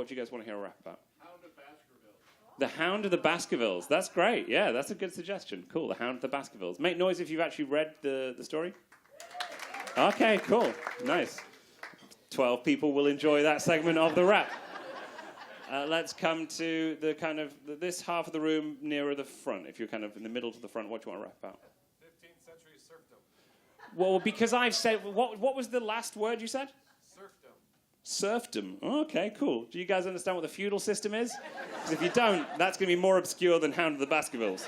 What do you guys want to hear a rap about? The Hound of the Baskervilles. That's great. Yeah, that's a good suggestion. Cool, the Hound of the Baskervilles. Make noise if you've actually read the story. Okay, cool. Nice. 12 people will enjoy that segment of the rap. Let's come to the kind of this half of the room nearer the front. If you're kind of in the middle to the front, what do you want to rap about? 15th century serfdom. Well, because I've said... What was the last word you said? Serfdom. Serfdom. Oh, okay, cool. Do you guys understand what the feudal system is? Because if you don't, that's going to be more obscure than Hound of the Baskervilles.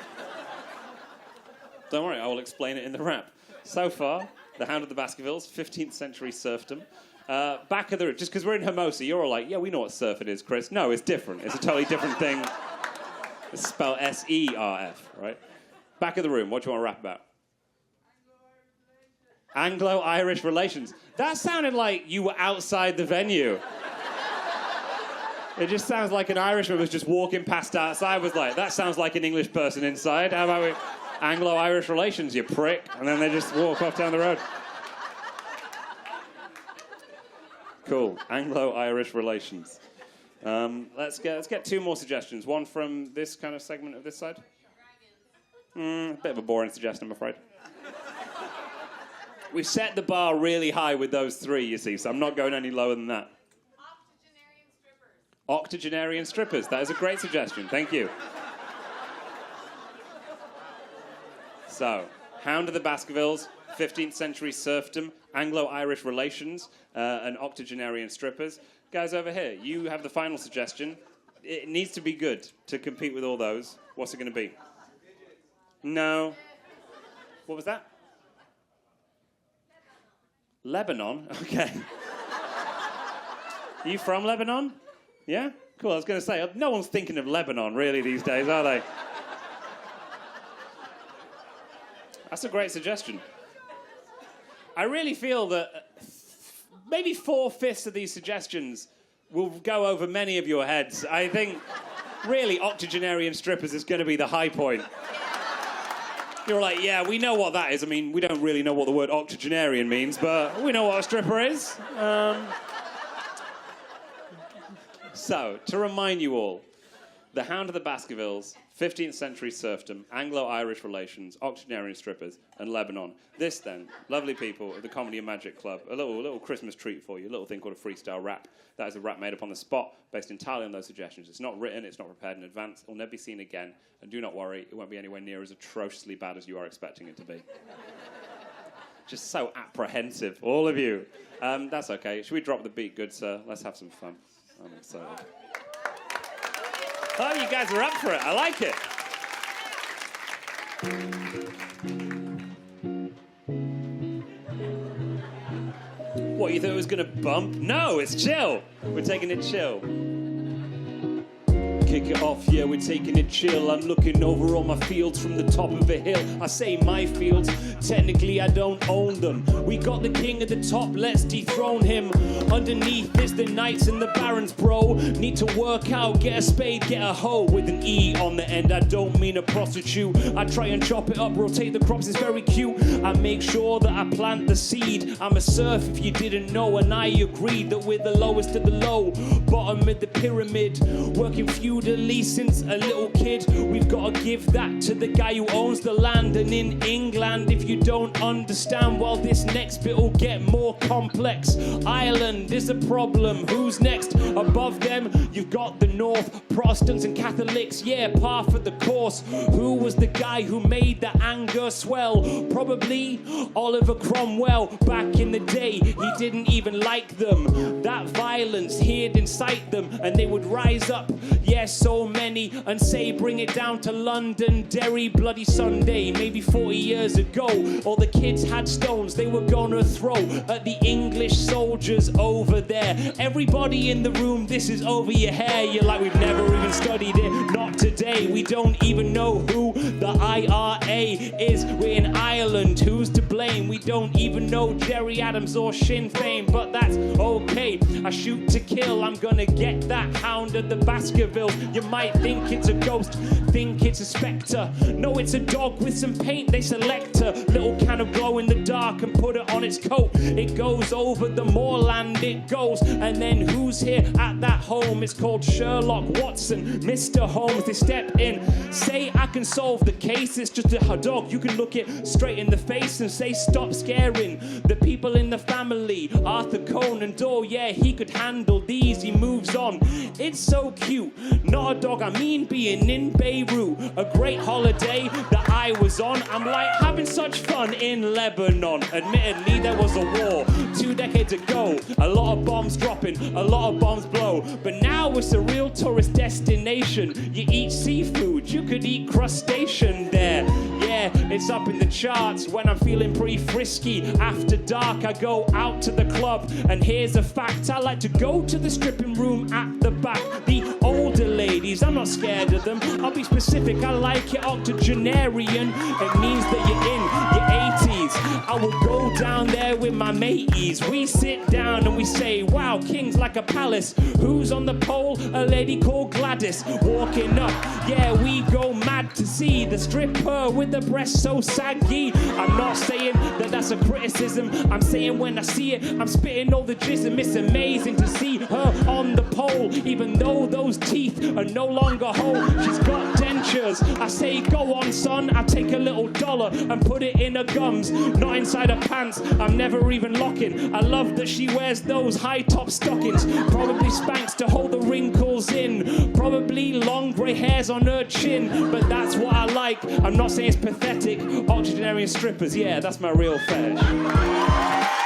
Don't worry, I will explain it in the rap. So far, the Hound of the Baskervilles, 15th century serfdom. Back of the room, just because we're in Hermosa, you're all like, yeah, we know what serfing is, Chris. No, it's different. It's a totally different thing. It's spelled S-E-R-F, right? Back of the room, what do you want to rap about? Anglo-Irish relations. That sounded like you were outside the venue. It just sounds like an Irishman was just walking past outside, was like, that sounds like an English person inside. How about we... Anglo-Irish relations, you prick. And then they just walk off down the road. Cool. Anglo-Irish relations. Let's get two more suggestions. One from this kind of segment of this side. A bit of a boring suggestion, I'm afraid. We've set the bar really high with those three, you see, so I'm not going any lower than that. Octogenarian strippers. That is a great suggestion. Thank you. So, Hound of the Baskervilles, 15th century serfdom, Anglo-Irish relations, and octogenarian strippers. Guys over here, you have the final suggestion. It needs to be good to compete with all those. What's it going to be? No. What was that? Lebanon? Okay. You from Lebanon? Yeah? Cool, I was going to say, no one's thinking of Lebanon really these days, are they? That's a great suggestion. I really feel that maybe 4/5 of these suggestions will go over many of your heads. I think, really, octogenarian strippers is going to be the high point. You're like, yeah, we know what that is. I mean, we don't really know what the word octogenarian means, but we know what a stripper is. So, to remind you all, the Hound of the Baskervilles, 15th century serfdom, Anglo-Irish relations, octogenarian strippers, and Lebanon. This, then, lovely people of the Comedy and Magic Club, a little Christmas treat for you, a little thing called a freestyle rap. That is a rap made up on the spot, based entirely on those suggestions. It's not written, it's not prepared in advance, it will never be seen again, and do not worry, it won't be anywhere near as atrociously bad as you are expecting it to be. Just so apprehensive, all of you. That's okay. Should we drop the beat, good sir? Let's have some fun. I'm excited. Oh, you guys are up for it. I like it. What, you thought it was going to bump? No, it's chill. We're taking it chill. Kick it off, yeah, we're taking it chill. I'm looking over all my fields from the top of a hill. I say my fields, technically I don't own them. We got the king at the top, let's dethrone him. Underneath is the knights and the barons, bro. Need to work out, get a spade, get a hoe with an E on the end. I don't mean a prostitute. I try and chop it up, rotate the crops, it's very cute. I make sure that I plant the seed. I'm a serf if you didn't know, and I agreed that we're the lowest of the low, bottom of the pyramid, working feudally since a little kid. We've got to give that to the guy who owns the land. And in England, if you don't understand, well, this next bit will get more complex. Ireland is a problem. Who's next? Above them, you've got the North, Protestants and Catholics. Yeah, par for the course. Who was the guy who made the anger swell? Probably Oliver Cromwell. Back in the day, he didn't even like them. That violence, he'd incite them, and they would rise up. Yes, so many, and say bring it down to Londonderry, bloody Sunday, maybe 40 years ago. All the kids had stones they were gonna throw at the English soldiers over there. Everybody in the room, this is over your hair. You're like, we've never even studied it, not today. We don't even know who The IRA is we're in Ireland. Who's to blame? We don't even know Jerry Adams or Sinn Féin, but that's okay. I shoot to kill. I'm gonna get that hound at the Baskervilles. You might think it's a ghost, think it's a spectre. No, it's a dog with some paint. They select a little can of glow in the dark and put it on its coat. It goes over the moorland, it goes. And then who's here at that home? It's called Sherlock Watson, Mr. Holmes. They step in, say I can solve the case. It's just a dog. You can look it straight in the face and say stop scaring the people in the family. Arthur Conan Doyle, yeah, he could handle these. He moves on. It's so cute. Not a dog, I mean being in Beirut. A great holiday that I was on. I'm like having such fun in Lebanon. Admittedly, there was a war 2 decades ago. A lot of bombs dropping, a lot of bombs blow. But now it's a real tourist destination. You eat seafood, you could eat crustacean there. Yeah, it's up in the charts when I'm feeling pretty frisky. After dark, I go out to the club. And here's a fact, I like to go to the stripping room at the back. The older ladies, I'm not scared of them. I'll be specific, I like it octogenarian. It means that you're in your 80s. I will go down there with my mateys. We sit down and we say, wow, king's like a palace. Who's on the pole? A lady called Gladys. Walking up, yeah, we go mad to see the stripper with the breasts so saggy. I'm not saying that that's a criticism. I'm saying when I see it, I'm spitting all the jism. It's amazing to see her on the pole, even though those teeth are no longer whole. She's got dentures. I say, go on, son. I take a little dollar and put it in her gums, not inside her pants. I'm never even locking. I love that she wears those high top stockings. Probably Spanx to hold the wrinkles in. Probably long grey hairs on her chin. But that's what I like. I'm not saying it's pathetic. Octogenarian strippers, yeah, that's my real fetish.